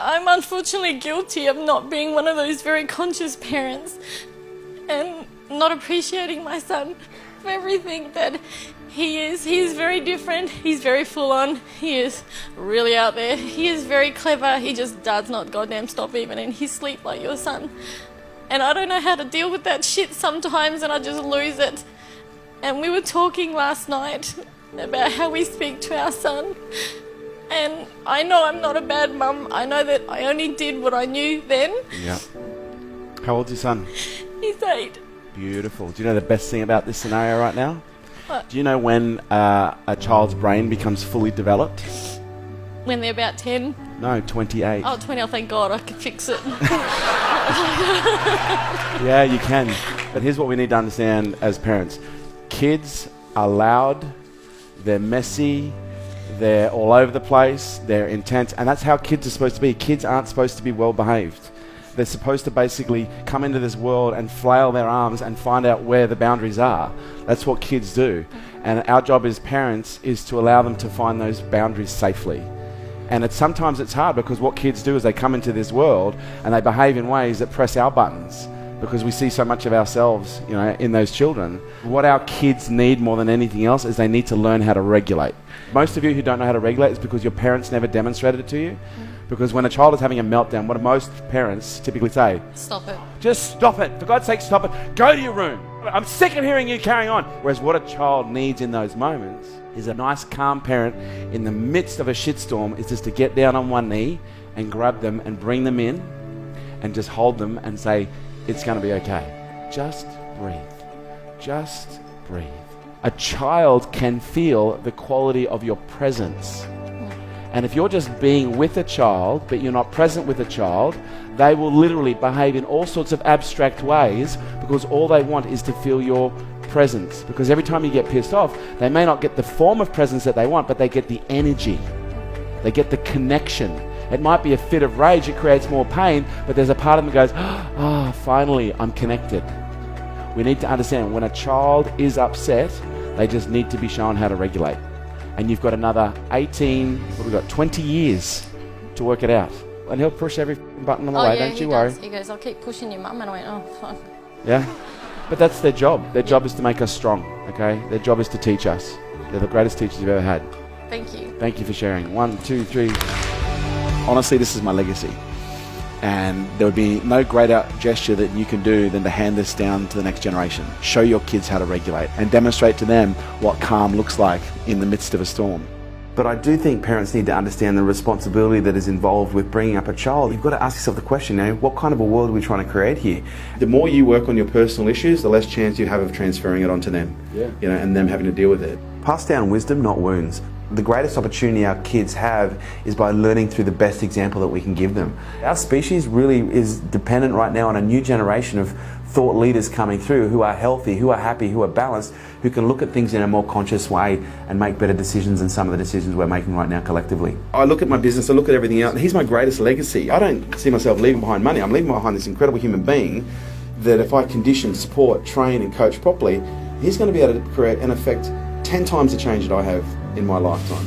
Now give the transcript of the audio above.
I'm unfortunately guilty of not being one of those very conscious parents and not appreciating my son for everything that he is. He is very different. He's very full on. He is really out there. He is very clever. He just does not goddamn stop even in his sleep like your son. And I don't know how to deal with that shit sometimes, and I just lose it. And we were talking last night about how we speak to our son. And I know I'm not a bad mum. I know that I only did what I knew then. Yeah. How old's your son? He's 8. Beautiful. Do you know the best thing about this scenario right now? What? Do you know when a child's brain becomes fully developed? When they're about 10. No, 28. Oh, 20, oh thank God, I can fix it. Yeah, you can. But here's what we need to understand as parents. Kids are loud, they're messy, they're all over the place, they're intense, and that's how kids are supposed to be. Kids aren't supposed to be well behaved. They're supposed to basically come into this world and flail their arms and find out where the boundaries are. That's what kids do. And our job as parents is to allow them to find those boundaries safely. And sometimes it's hard because what kids do is they come into this world and they behave in ways that press our buttons because we see so much of ourselves, in those children. What our kids need more than anything else is they need to learn how to regulate. Most of you who don't know how to regulate is because your parents never demonstrated it to you. Because when a child is having a meltdown, what do most parents typically say? Stop it. Just stop it. For God's sake, stop it. Go to your room. I'm sick of hearing you carrying on. Whereas what a child needs in those moments is a nice, calm parent in the midst of a shitstorm is just to get down on one knee and grab them and bring them in and just hold them and say, it's going to be okay. Just breathe. Just breathe. A child can feel the quality of your presence. And if you're just being with a child, but you're not present with a child, they will literally behave in all sorts of abstract ways because all they want is to feel your presence. Because every time you get pissed off, they may not get the form of presence that they want, but they get the energy. They get the connection. It might be a fit of rage, it creates more pain, but there's a part of them that goes, finally, I'm connected. We need to understand when a child is upset, they just need to be shown how to regulate. And you've got another 20 years to work it out. And he'll push every button on the way, don't you worry. He goes, I'll keep pushing your mum. And I went, oh, fine. Yeah? But that's their job. Their job is to make us strong, okay? Their job is to teach us. They're the greatest teachers you've ever had. Thank you. Thank you for sharing. 1, 2, 3. Honestly, this is my legacy. And there would be no greater gesture that you can do than to hand this down to the next generation. Show your kids how to regulate and demonstrate to them what calm looks like in the midst of a storm. But I do think parents need to understand the responsibility that is involved with bringing up a child. You've got to ask yourself the question, what kind of a world are we trying to create here? The more you work on your personal issues, the less chance you have of transferring it onto them, and them having to deal with it. Pass down wisdom, not wounds. The greatest opportunity our kids have is by learning through the best example that we can give them. Our species really is dependent right now on a new generation of thought leaders coming through who are healthy, who are happy, who are balanced, who can look at things in a more conscious way and make better decisions than some of the decisions we're making right now collectively. I look at my business, I look at everything else, and he's my greatest legacy. I don't see myself leaving behind money. I'm leaving behind this incredible human being that if I condition, support, train and coach properly, he's going to be able to create and affect 10 times the change that I have in my lifetime.